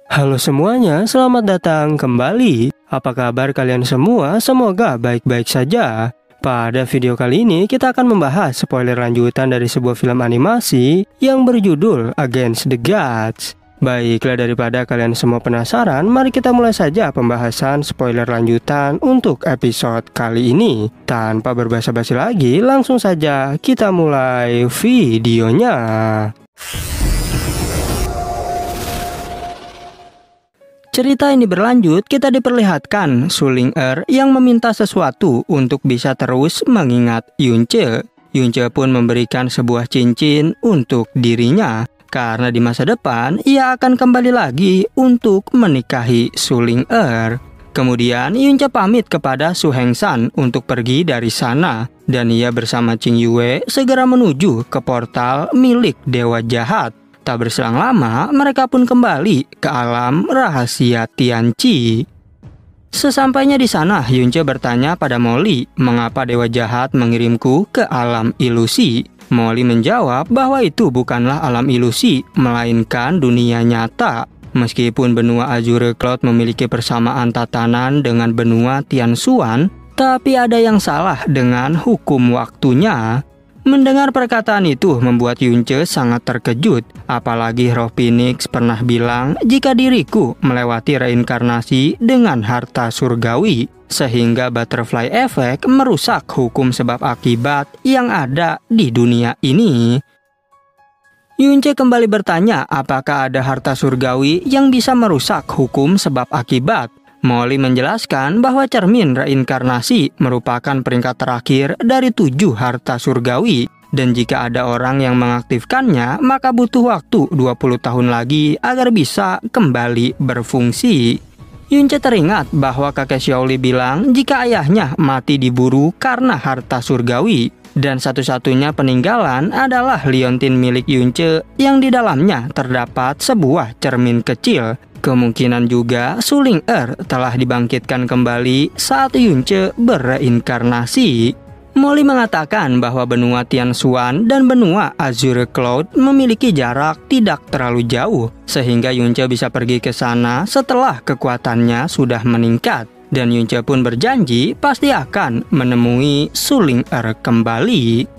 Halo semuanya, selamat datang kembali. Apa kabar kalian semua? Semoga baik-baik saja. Pada video kali ini kita akan membahas spoiler lanjutan dari sebuah film animasi yang berjudul Against the Gods. Baiklah, daripada kalian semua penasaran, mari kita mulai saja pembahasan spoiler lanjutan untuk episode kali ini. Tanpa berbasa-basi lagi, langsung saja kita mulai videonya. Cerita ini berlanjut, kita diperlihatkan Su Ling-er yang meminta sesuatu untuk bisa terus mengingat Yunche. Yunche pun memberikan sebuah cincin untuk dirinya, karena di masa depan ia akan kembali lagi untuk menikahi Su Ling-er. Kemudian Yunche pamit kepada Su Hengsan untuk pergi dari sana, dan ia bersama Qing Yue segera menuju ke portal milik Dewa Jahat. Tak berselang lama, mereka pun kembali ke alam rahasia Tianqi. Sesampainya di sana, Yunche bertanya pada Molly, mengapa Dewa Jahat mengirimku ke alam ilusi? Molly menjawab bahwa itu bukanlah alam ilusi, melainkan dunia nyata. Meskipun benua Azure Cloud memiliki persamaan tatanan dengan benua Tianshuan, tapi ada yang salah dengan hukum waktunya. Mendengar perkataan itu membuat Yunche sangat terkejut, apalagi Roh Phoenix pernah bilang jika diriku melewati reinkarnasi dengan harta surgawi, sehingga butterfly effect merusak hukum sebab akibat yang ada di dunia ini. Yunche kembali bertanya apakah ada harta surgawi yang bisa merusak hukum sebab akibat. Molly menjelaskan bahwa cermin reinkarnasi merupakan peringkat terakhir dari 7 harta surgawi, dan jika ada orang yang mengaktifkannya, maka butuh waktu 20 tahun lagi agar bisa kembali berfungsi. Yunche teringat bahwa kakek Xiaoli bilang jika ayahnya mati diburu karena harta surgawi, dan satu-satunya peninggalan adalah liontin milik Yunche yang di dalamnya terdapat sebuah cermin kecil. Kemungkinan juga Su Ling-er telah dibangkitkan kembali saat Yunche bereinkarnasi. Molly mengatakan bahwa benua Tianshuan dan benua Azure Cloud memiliki jarak tidak terlalu jauh, sehingga Yunche bisa pergi ke sana setelah kekuatannya sudah meningkat. Dan Yunche pun berjanji pasti akan menemui Su Ling-er kembali.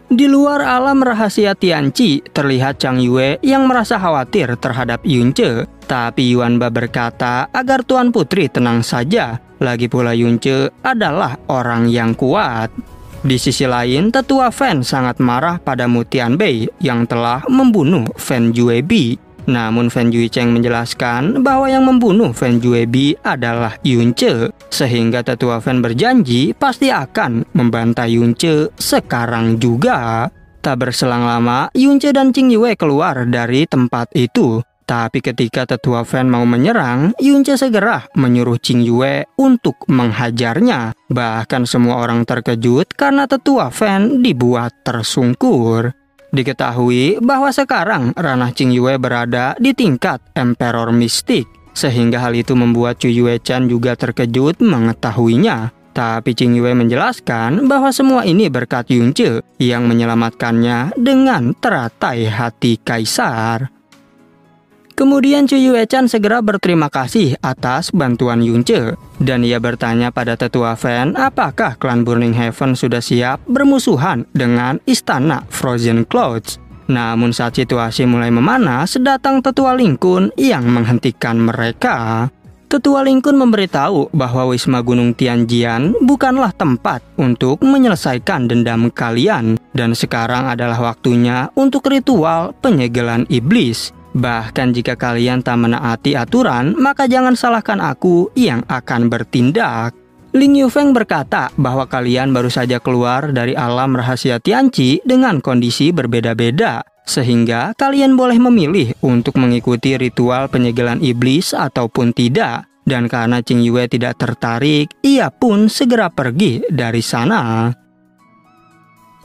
Di luar alam rahasia Tianqi, terlihat Chang Yue yang merasa khawatir terhadap Yunche. Tapi Yuanba berkata agar Tuan Putri tenang saja. Lagi pula Yunche adalah orang yang kuat. Di sisi lain, tetua Fan sangat marah pada Mu Tianbei yang telah membunuh Fan Juebi. Namun Fan Juicheng menjelaskan bahwa yang membunuh Fan Juebi adalah Yunche, sehingga tetua Fan berjanji pasti akan membantai Yunche sekarang juga. Tak berselang lama, Yunche dan Qing Yue keluar dari tempat itu. Tapi ketika tetua Fan mau menyerang, Yunche segera menyuruh Qing Yue untuk menghajarnya. Bahkan semua orang terkejut karena tetua Fan dibuat tersungkur. Diketahui bahwa sekarang ranah Qing Yue berada di tingkat Emperor Mistik, sehingga hal itu membuat Chu Yue-chan juga terkejut mengetahuinya. Tapi Qing Yue menjelaskan bahwa semua ini berkat Yunche yang menyelamatkannya dengan teratai hati kaisar. Kemudian Chu Yue-chan segera berterima kasih atas bantuan Yunche, dan ia bertanya pada tetua Fan apakah klan Burning Heaven sudah siap bermusuhan dengan istana Frozen Clouds. Namun saat situasi mulai memanas, datang tetua Lingkun yang menghentikan mereka. Tetua Lingkun memberitahu bahwa Wisma Gunung Tianjian bukanlah tempat untuk menyelesaikan dendam kalian, dan sekarang adalah waktunya untuk ritual penyegelan iblis. Bahkan jika kalian tak menaati aturan, maka jangan salahkan aku yang akan bertindak. Ling Yufeng berkata bahwa kalian baru saja keluar dari alam rahasia Tianqi dengan kondisi berbeda-beda, sehingga kalian boleh memilih untuk mengikuti ritual penyegelan iblis ataupun tidak. Dan karena Qing Yue tidak tertarik, ia pun segera pergi dari sana.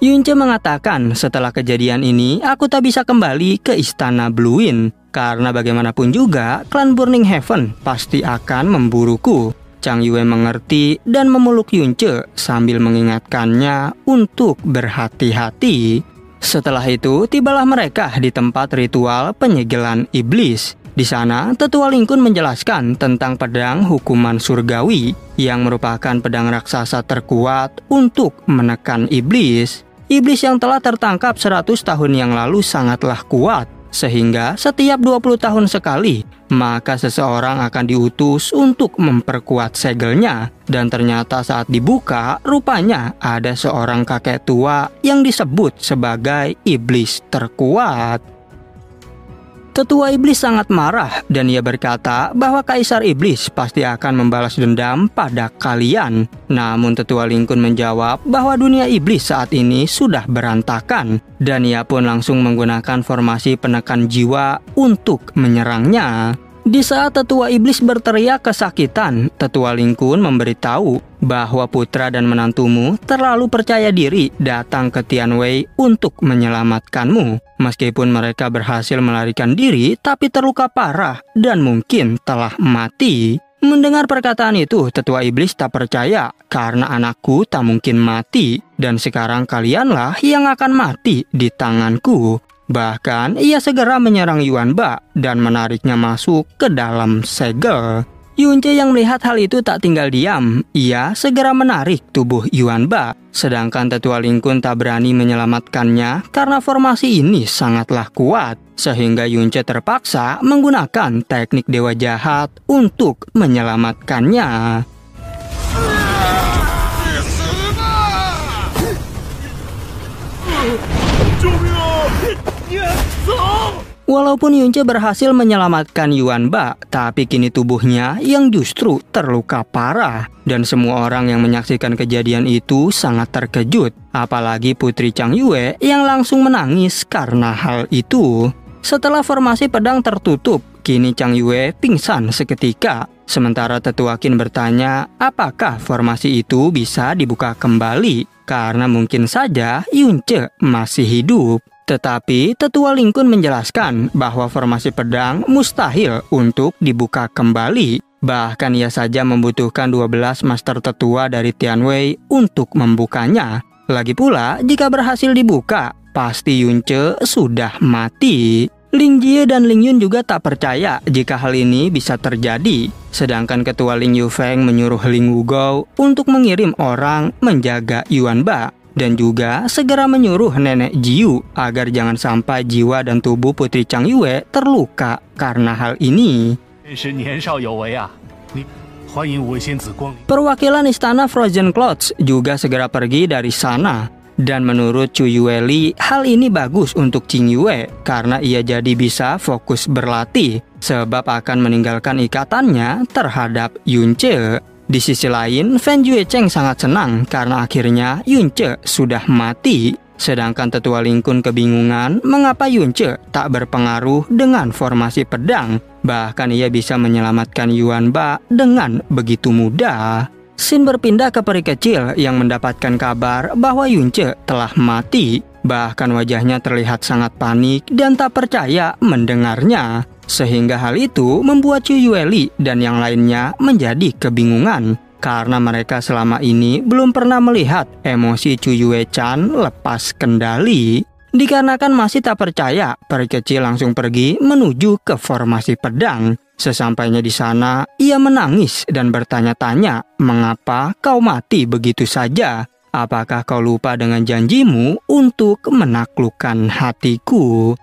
Yunche mengatakan setelah kejadian ini aku tak bisa kembali ke istana Bluin, karena bagaimanapun juga klan Burning Heaven pasti akan memburuku. Chang Yue mengerti dan memeluk Yunche sambil mengingatkannya untuk berhati-hati. Setelah itu tibalah mereka di tempat ritual penyegelan iblis. Di sana, Tetua Ling Kun menjelaskan tentang pedang hukuman surgawi yang merupakan pedang raksasa terkuat untuk menekan iblis. Iblis yang telah tertangkap 100 tahun yang lalu sangatlah kuat, sehingga setiap 20 tahun sekali, maka seseorang akan diutus untuk memperkuat segelnya. Dan ternyata saat dibuka, rupanya ada seorang kakek tua yang disebut sebagai iblis terkuat. Tetua Iblis sangat marah dan ia berkata bahwa Kaisar Iblis pasti akan membalas dendam pada kalian. Namun Tetua Ling Kun menjawab bahwa dunia iblis saat ini sudah berantakan dan ia pun langsung menggunakan formasi penekan jiwa untuk menyerangnya. Di saat Tetua Iblis berteriak kesakitan, Tetua Ling Kun memberitahu bahwa putra dan menantumu terlalu percaya diri datang ke Tianwei untuk menyelamatkanmu. Meskipun mereka berhasil melarikan diri, tapi terluka parah dan mungkin telah mati. Mendengar perkataan itu, Tetua Iblis tak percaya karena anakku tak mungkin mati dan sekarang kalianlah yang akan mati di tanganku. Bahkan ia segera menyerang Yuan Ba dan menariknya masuk ke dalam segel. Yunce yang melihat hal itu tak tinggal diam. Ia segera menarik tubuh Yuan Ba. Sedangkan Tetua Ling Kun tak berani menyelamatkannya karena formasi ini sangatlah kuat. Sehingga Yunce terpaksa menggunakan teknik dewa jahat untuk menyelamatkannya. Walaupun Yunce berhasil menyelamatkan Yuan Ba, tapi kini tubuhnya yang justru terluka parah. Dan semua orang yang menyaksikan kejadian itu sangat terkejut. Apalagi Putri Chang Yue yang langsung menangis karena hal itu. Setelah formasi pedang tertutup, kini Chang Yue pingsan seketika. Sementara Tetua Qin bertanya apakah formasi itu bisa dibuka kembali. Karena mungkin saja Yunce masih hidup. Tetapi Tetua Ling Kun menjelaskan bahwa formasi pedang mustahil untuk dibuka kembali. Bahkan ia saja membutuhkan 12 master tetua dari Tianwei untuk membukanya. Lagi pula, jika berhasil dibuka, pasti Yunce sudah mati. Ling Jie dan Ling Yun juga tak percaya jika hal ini bisa terjadi. Sedangkan Ketua Ling Yufeng menyuruh Ling Wugou untuk mengirim orang menjaga Yuan Ba. Dan juga segera menyuruh nenek Jiu agar jangan sampai jiwa dan tubuh Putri Chang Yue terluka karena hal ini. Perwakilan istana Frozen Clouds juga segera pergi dari sana. Dan menurut Chu Yueli, hal ini bagus untuk Qing Yue karena ia jadi bisa fokus berlatih sebab akan meninggalkan ikatannya terhadap Yunce. Di sisi lain, Fan Juecheng sangat senang karena akhirnya Yunce sudah mati. Sedangkan Tetua Ling Kun kebingungan mengapa Yunce tak berpengaruh dengan formasi pedang. Bahkan ia bisa menyelamatkan Yuan Ba dengan begitu mudah. Scene berpindah ke peri kecil yang mendapatkan kabar bahwa Yunce telah mati. Bahkan wajahnya terlihat sangat panik dan tak percaya mendengarnya. Sehingga hal itu membuat Chu Yueli dan yang lainnya menjadi kebingungan. Karena mereka selama ini belum pernah melihat emosi Chu Yue-chan lepas kendali. Dikarenakan masih tak percaya, peri kecil langsung pergi menuju ke formasi pedang. Sesampainya di sana, ia menangis dan bertanya-tanya, "Mengapa kau mati begitu saja? Apakah kau lupa dengan janjimu untuk menaklukkan hatiku?"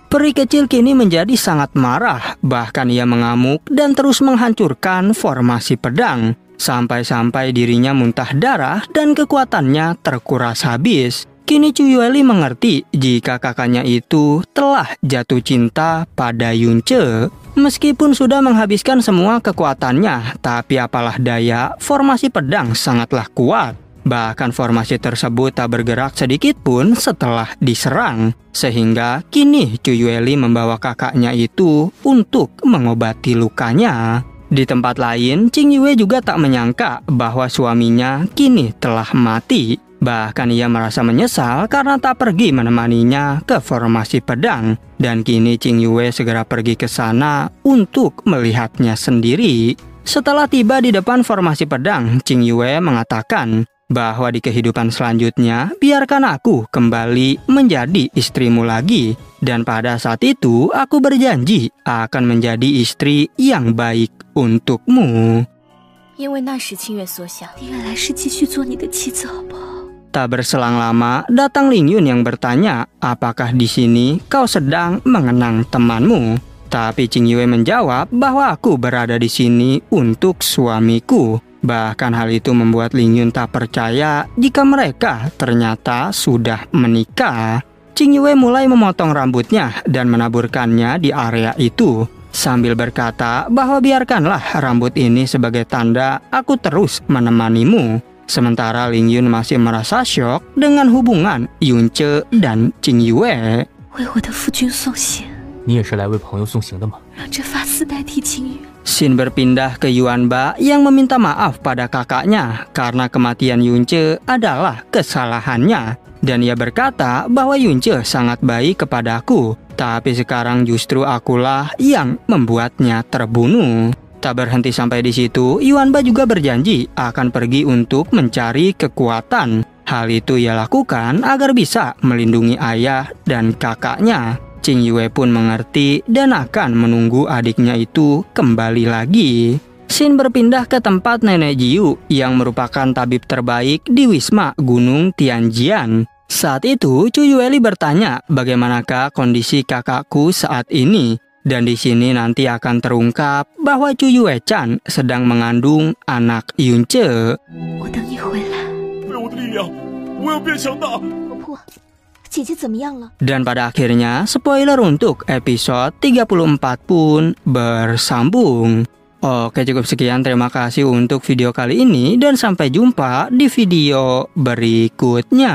Peri kecil kini menjadi sangat marah, bahkan ia mengamuk dan terus menghancurkan formasi pedang. Sampai-sampai dirinya muntah darah dan kekuatannya terkuras habis. Kini Chu Yueli mengerti jika kakaknya itu telah jatuh cinta pada Yunce. Meskipun sudah menghabiskan semua kekuatannya, tapi apalah daya, formasi pedang sangatlah kuat. Bahkan formasi tersebut tak bergerak sedikit pun setelah diserang. Sehingga kini Chu Yueli membawa kakaknya itu untuk mengobati lukanya. Di tempat lain, Qing Yue juga tak menyangka bahwa suaminya kini telah mati. Bahkan ia merasa menyesal karena tak pergi menemaninya ke formasi pedang. Dan kini Qing Yue segera pergi ke sana untuk melihatnya sendiri. Setelah tiba di depan formasi pedang, Qing Yue mengatakan, bahwa di kehidupan selanjutnya biarkan aku kembali menjadi istrimu lagi. Dan pada saat itu aku berjanji akan menjadi istri yang baik untukmu. Tak berselang lama, datang Ling Yun yang bertanya, apakah di sini kau sedang mengenang temanmu? Tapi Qing Yue menjawab bahwa aku berada di sini untuk suamiku. Bahkan hal itu membuat Ling Yun tak percaya jika mereka ternyata sudah menikah. Qing Yue mulai memotong rambutnya dan menaburkannya di area itu, sambil berkata bahwa biarkanlah rambut ini sebagai tanda aku terus menemanimu. Sementara Ling Yun masih merasa syok dengan hubungan Yunce dan Qing Yue. Xin berpindah ke Yuanba yang meminta maaf pada kakaknya karena kematian Yunce adalah kesalahannya. Dan ia berkata bahwa Yunce sangat baik kepadaku, tapi sekarang justru akulah yang membuatnya terbunuh. Tak berhenti sampai di situ, Yuanba juga berjanji akan pergi untuk mencari kekuatan. Hal itu ia lakukan agar bisa melindungi ayah dan kakaknya. Qing Yue pun mengerti dan akan menunggu adiknya itu kembali lagi. Xin berpindah ke tempat Nenek Jiu yang merupakan tabib terbaik di Wisma Gunung Tianjian. Saat itu, Chu Yueli bertanya, bagaimanakah kondisi kakakku saat ini? Dan di sini nanti akan terungkap bahwa Chu Yue-chan sedang mengandung anak Yunce. Dan pada akhirnya, spoiler untuk episode 34 pun bersambung. Oke, cukup sekian. Terima kasih untuk video kali ini dan sampai jumpa di video berikutnya.